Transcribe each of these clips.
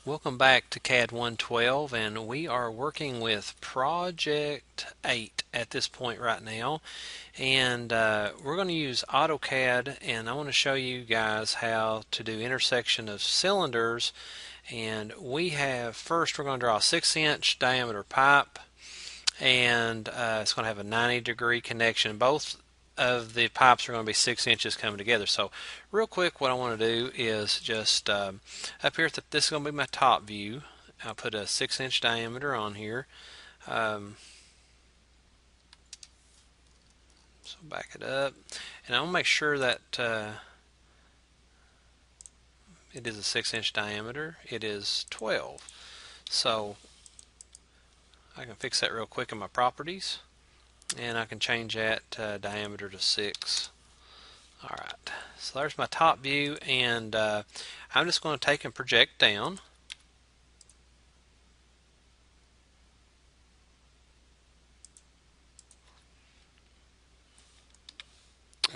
Welcome back to CAD 112, and we are working with Project 8 at this point right now. And we're going to use AutoCAD, and I want to show you guys how to do intersection of cylinders. And first we're going to draw a 6-inch diameter pipe, and it's going to have a 90-degree connection. Both of the pipes are going to be 6 inches coming together. So real quick, what I want to do is just up here, this is going to be my top view. I'll put a 6-inch diameter on here. So back it up, and I'll make sure that it is a 6-inch diameter. It is 12. So I can fix that real quick in my properties, and I can change that diameter to 6. Alright, so there's my top view, and I'm just going to take and project down.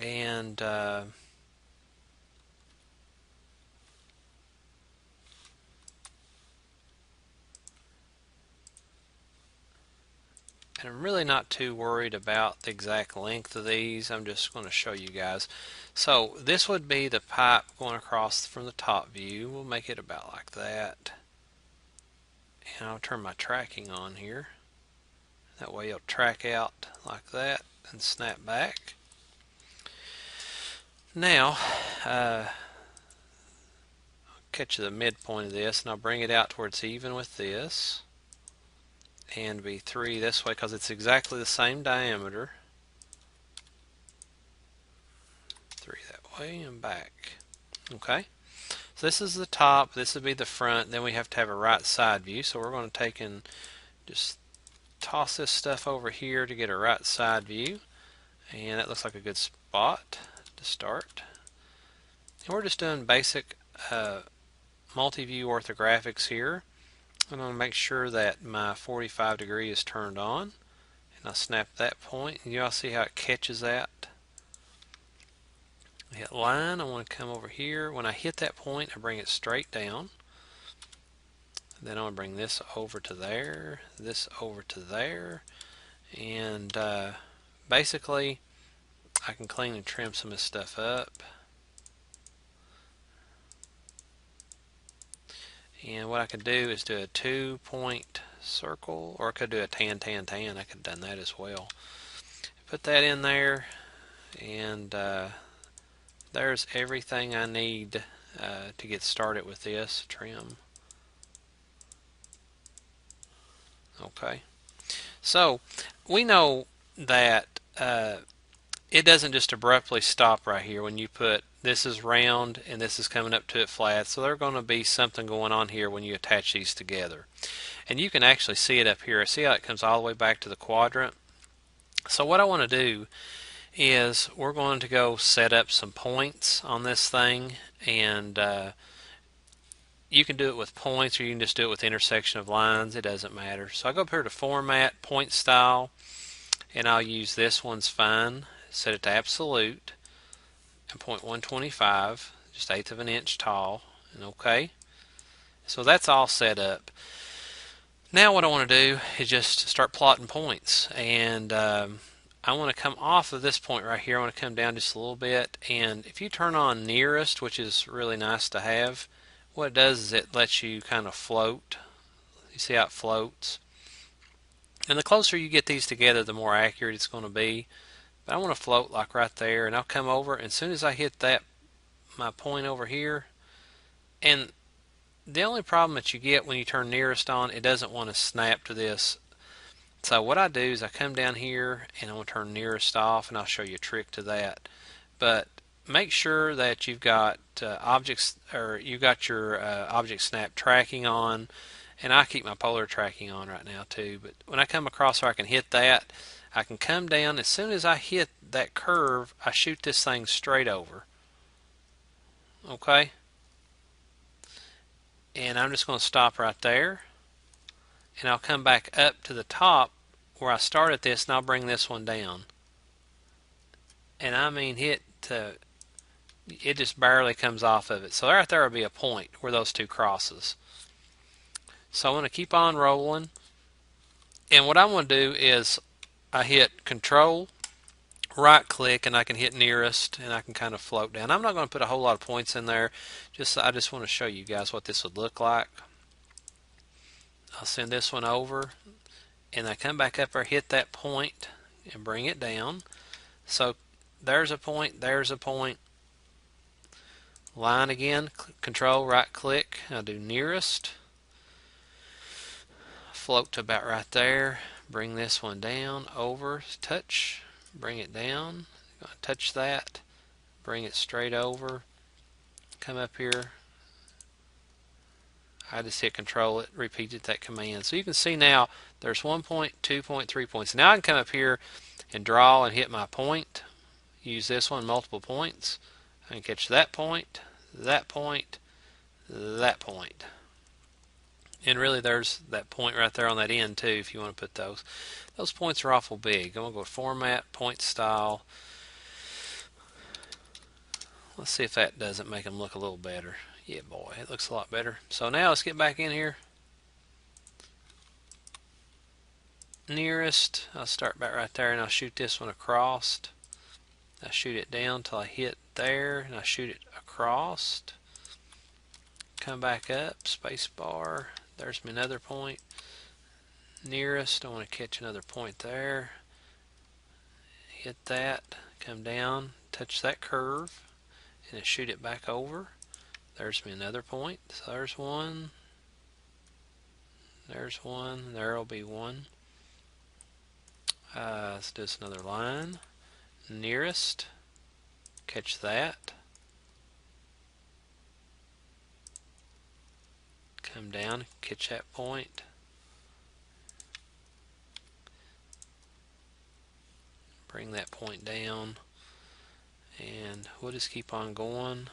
And I'm really not too worried about the exact length of these. I'm just going to show you guys. So this would be the pipe going across from the top view. We'll make it about like that. And I'll turn my tracking on here. That way it'll track out like that and snap back. Now, I'll catch the midpoint of this, and I'll bring it out towards even with this. And be 3 this way because it's exactly the same diameter. 3 that way and back. Okay, so this is the top, this would be the front, then we have to have a right side view, so we're going to take and just toss this stuff over here to get a right side view, and that looks like a good spot to start. And we're just doing basic multi-view orthographics here. I'm going to make sure that my 45 degree is turned on, and I'll snap that point, and you all see how it catches that. I hit line, I want to come over here. When I hit that point, I bring it straight down. Then I want to bring this over to there, this over to there, and basically I can clean and trim some of this stuff up. And what I could do is do a 2-point circle, or I could do a tan. I could have done that as well. Put that in there, and there's everything I need to get started with this trim. Okay, so we know that it doesn't just abruptly stop right here when you put this is round and this is coming up to it flat, so there's going to be something going on here when you attach these together. And you can actually see it up here. See how it comes all the way back to the quadrant? So what I want to do is we're going to go set up some points on this thing, and you can do it with points or you can just do it with intersection of lines. It doesn't matter. So I go up here to Format, Point Style, and I'll use this one's fine. Set it to absolute and point 125, just 1/8 of an inch tall, and OK. So that's all set up. Now what I want to do is just start plotting points, and I want to come off of this point right here. I want to come down just a little bit, and if you turn on nearest, which is really nice to have, what it does is it lets you kind of float. You see how it floats? And the closer you get these together, the more accurate it's going to be. But I want to float like right there, and I'll come over, and as soon as I hit that, my point over here, and the only problem that you get when you turn nearest on, it doesn't want to snap to this. So what I do is I come down here and I want to turn nearest off, and I'll show you a trick to that. But make sure that you've got objects, or you've got your object snap tracking on, and I keep my polar tracking on right now too. But when I come across where I can hit that, I can come down. As soon as I hit that curve, I shoot this thing straight over. Okay? And I'm just going to stop right there. And I'll come back up to the top where I started this, and I'll bring this one down. And I mean it just barely comes off of it. So right there will be a point where those two crosses. So I'm going to keep on rolling. And what I want to do is I hit Control, right click, and I can hit nearest, and I can kind of float down. I'm not going to put a whole lot of points in there. I just want to show you guys what this would look like. I'll send this one over, and I come back up there, hit that point, and bring it down. So there's a point, there's a point. Line again, Control, right click. I'll do nearest. Float to about right there. Bring this one down, over, touch, bring it down. Touch that, bring it straight over. Come up here. I just hit Control, it repeated that command. So you can see now there's 1 point, 2 point, 3 points. Now I can come up here and draw and hit my point. Use this one, multiple points. I can catch that point, that point, that point. And really there's that point right there on that end too if you want to put those. Those points are awful big. I'm going to go to Format, Point Style. Let's see if that doesn't make them look a little better. Yeah, boy, it looks a lot better. So now let's get back in here. Nearest, I'll start back right there and I'll shoot this one across. I shoot it down till I hit there and I shoot it across. Come back up, space bar. There's me another point. Nearest, I want to catch another point there. Hit that, come down, touch that curve, and then shoot it back over. There's me another point. So there's one. There's one. There'll be one. Let's do another line. Nearest. Catch that. Come down, catch that point. Bring that point down. And we'll just keep on going.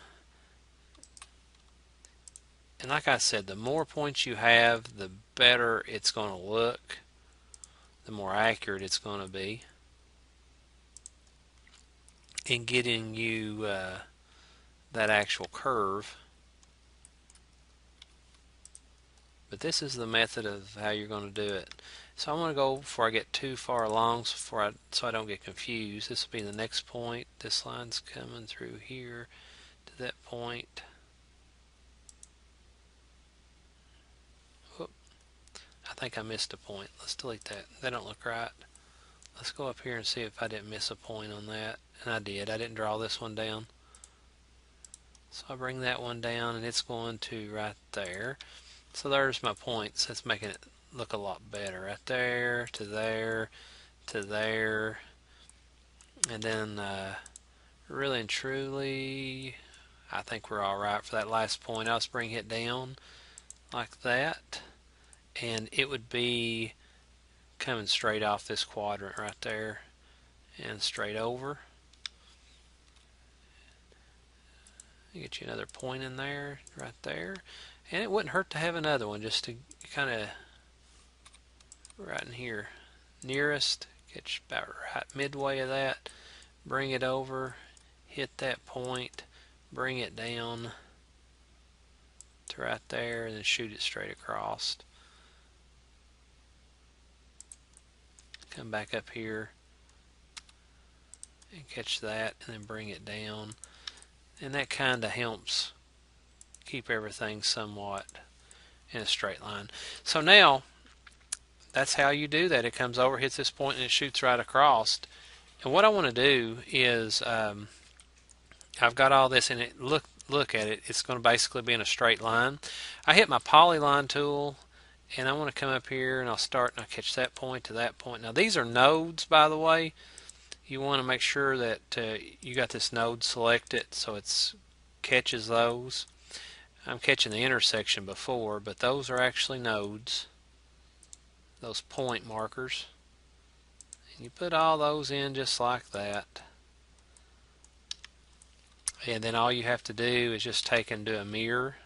And like I said, the more points you have, the better it's going to look. The more accurate it's going to be in getting you that actual curve. But this is the method of how you're going to do it. So I'm going to go before I get too far along, so I don't get confused. This will be the next point. This line's coming through here to that point. Whoop. I think I missed a point. Let's delete that. That don't look right. Let's go up here and see if I didn't miss a point on that. And I did. I didn't draw this one down. So I bring that one down and it's going to right there. So there's my points. That's making it look a lot better. Right there, to there, to there. And then really and truly, I think we're alright for that last point. I'll just bring it down like that. And it would be coming straight off this quadrant right there and straight over. Get you another point in there, right there. And it wouldn't hurt to have another one just to kind of right in here. Nearest, get about right midway of that, bring it over, hit that point, bring it down to right there, and then shoot it straight across. Come back up here and catch that, and then bring it down. And that kind of helps keep everything somewhat in a straight line. So now that's how you do that. It comes over, hits this point, and it shoots right across. And what I want to do is I've got all this in it. Look at it. It's going to basically be in a straight line. I hit my polyline tool, and I want to come up here, and I'll start, and I'll catch that point to that point. Now these are nodes, by the way. You want to make sure that you got this node selected so it catches those. I'm catching the intersection before, but those are actually nodes, those point markers. And you put all those in just like that. And then all you have to do is just take and do a mirror.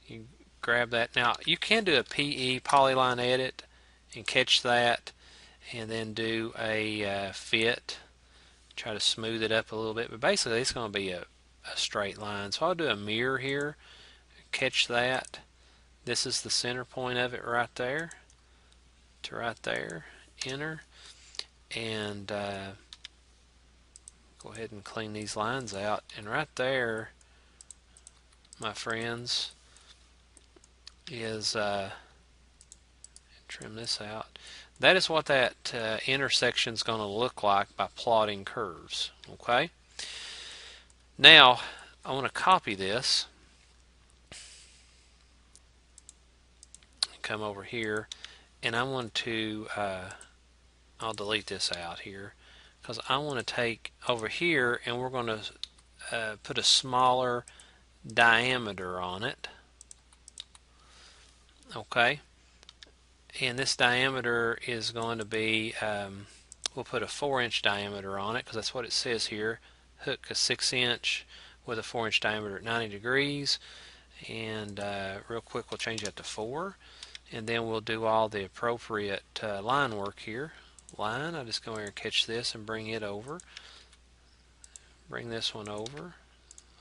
You grab that. Now you can do a PE, polyline edit, and catch that, and then do a fit. Try to smooth it up a little bit, but basically it's going to be a straight line. So I'll do a mirror here, catch that, This is the center point of it right there to right there. Enter. And go ahead and clean these lines out. And right there, my friends, is trim this out. That is what that intersection is going to look like by plotting curves. Okay. Now I want to copy this. Come over here, and I want to. I'll delete this out here because I want to take over here, and we're going to put a smaller diameter on it. Okay. And this diameter is going to be, we'll put a 4-inch diameter on it because that's what it says here. Hook a 6-inch with a 4-inch diameter at 90 degrees. And real quick, we'll change that to 4. And then we'll do all the appropriate line work here. Line, I'll just go here and catch this and bring it over. Bring this one over.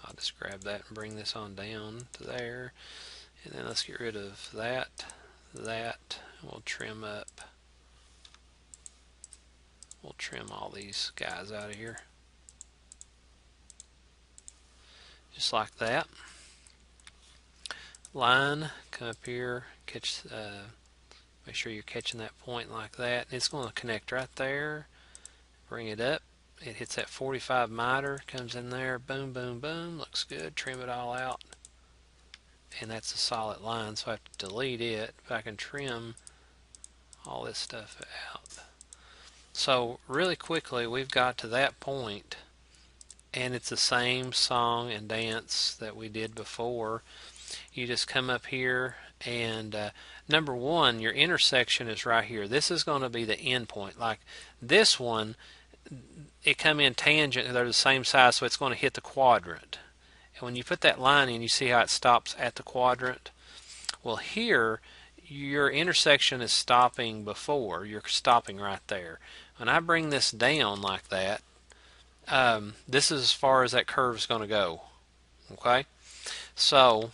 I'll just grab that and bring this on down to there. And then let's get rid of that. We'll trim up. We'll trim all these guys out of here. Just like that. Line, come up here, catch, make sure you're catching that point like that. And it's going to connect right there. Bring it up. It hits that 45 miter, comes in there, boom, boom, boom. Looks good. Trim it all out. And that's a solid line, so I have to delete it. But I can trim all this stuff out. So really quickly, we've got to that point, and it's the same song and dance that we did before. You just come up here, and number one, your intersection is right here. This is going to be the end point. Like this one, it come in tangent. They're the same size, so it's going to hit the quadrant. And when you put that line in, you see how it stops at the quadrant. Well, here, your intersection is stopping before. You're stopping right there. When I bring this down like that, this is as far as that curve is going to go. Okay? So,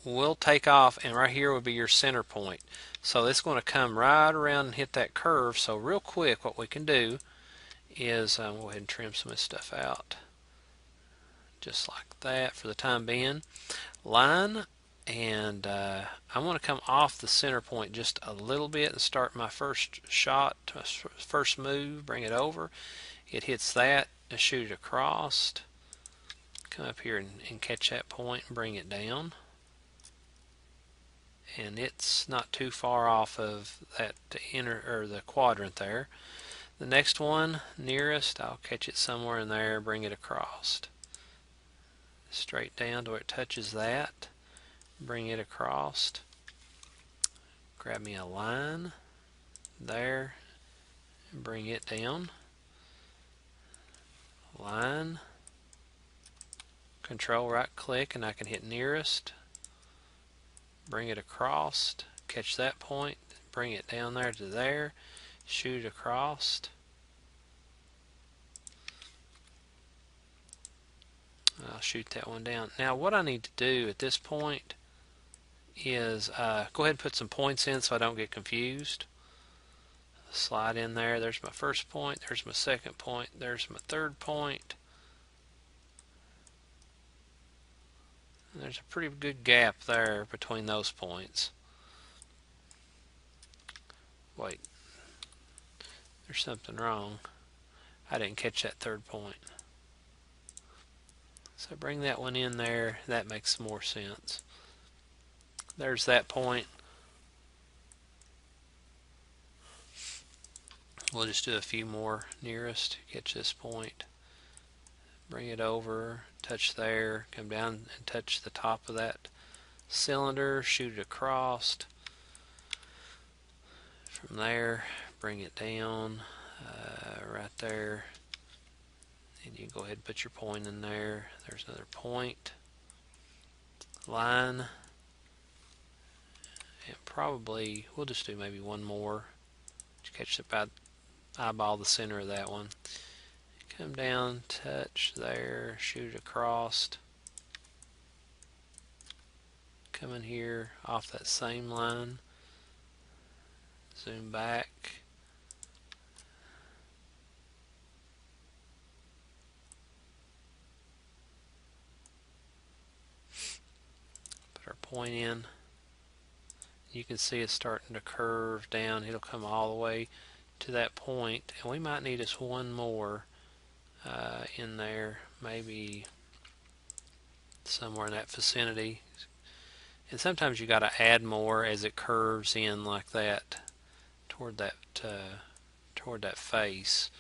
we'll take off, and right here will be your center point. So, it's going to come right around and hit that curve. So, real quick, what we can do is, we'll go ahead and trim some of this stuff out. Just like that for the time being. Line, and I want to come off the center point just a little bit and start my first shot, first move, bring it over. It hits that and shoot it across. Come up here and catch that point and bring it down. And it's not too far off of that inner or the quadrant there. The next one nearest, I'll catch it somewhere in there, bring it across. Straight down to where it touches that. Bring it across. Grab me a line there and bring it down. Line. Control right click and I can hit nearest. Bring it across. Catch that point. Bring it down there to there. Shoot across. I'll shoot that one down. Now what I need to do at this point is go ahead and put some points in so I don't get confused. Slide in there. There's my first point. There's my second point. There's my third point. And there's a pretty good gap there between those points. Wait. There's something wrong. I didn't catch that third point. So bring that one in there. That makes more sense. There's that point. We'll just do a few more nearest. Catch this point. Bring it over. Touch there. Come down and touch the top of that cylinder. Shoot it across. From there, bring it down right there. And you can go ahead and put your point in there. There's another point. Line. And probably, we'll just do maybe one more. Catch about eyeball the center of that one. Come down, touch there, shoot it across. come in here off that same line, zoom back, put our point in. You can see it's starting to curve down. It'll come all the way to that point, and we might need us one more in there, maybe somewhere in that vicinity. And sometimes you got to add more as it curves in like that toward that face.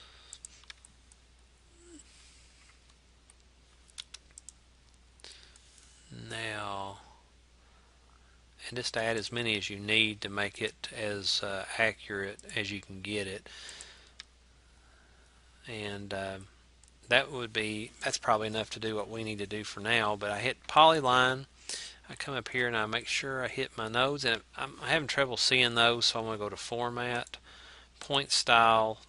Now, and just add as many as you need to make it as accurate as you can get it. And that's probably enough to do what we need to do for now. But I hit polyline. I come up here and I make sure I hit my nodes, and I'm having trouble seeing those, so I'm going to go to Format, Point Style,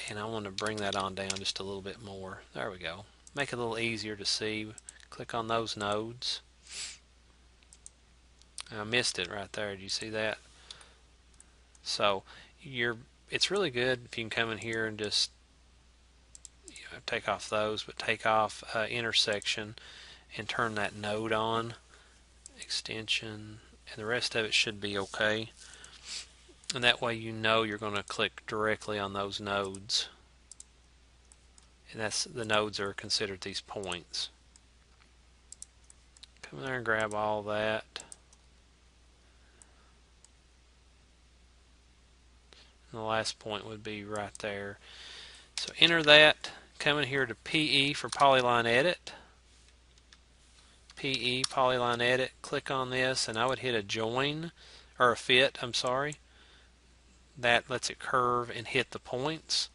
and I want to bring that on down just a little bit more. There we go. Make it a little easier to see. Click on those nodes. I missed it right there. Did you see that? So it's really good if you can come in here and just take off those, but take off intersection and turn that node on, extension, and the rest of it should be okay. And that way you know you're going to click directly on those nodes. And the nodes are considered these points. Come in there and grab all that. And the last point would be right there. So enter that. Come in here to PE for Polyline Edit. PE, Polyline Edit. Click on this, and I would hit a join, or a fit, I'm sorry. That lets it curve and hit the points.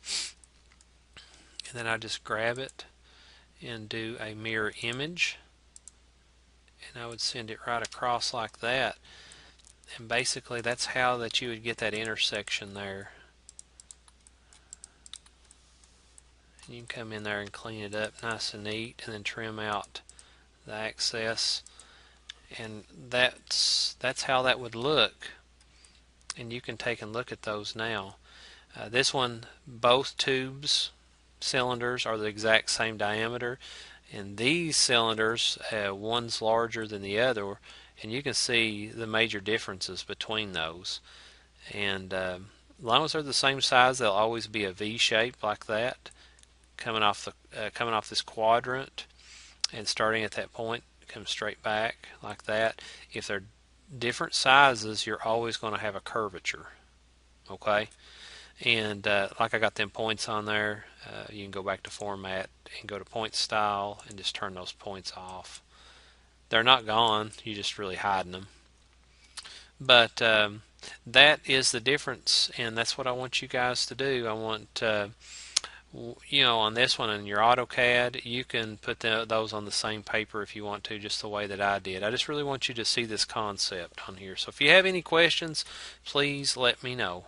And then I just grab it and do a mirror image. And I would send it right across like that. And basically that's how that you would get that intersection there. And you can come in there and clean it up nice and neat, and then trim out the excess. And that's how that would look. And you can take and look at those now. This one, both tubes, cylinders are the exact same diameter, and these cylinders, one's larger than the other, and you can see the major differences between those. And as long as they're the same size, they'll always be a V shape like that, coming off this quadrant, and starting at that point, come straight back like that. If they're different sizes, you're always going to have a curvature. Okay, and like I got them points on there, you can go back to Format and go to Point Style and just turn those points off. They're not gone, you're just really hiding them. But that is the difference, and that's what I want you guys to do. I want on this one in your AutoCAD, you can put those on the same paper if you want to, just the way that I did. I just really want you to see this concept on here. So if you have any questions, please let me know.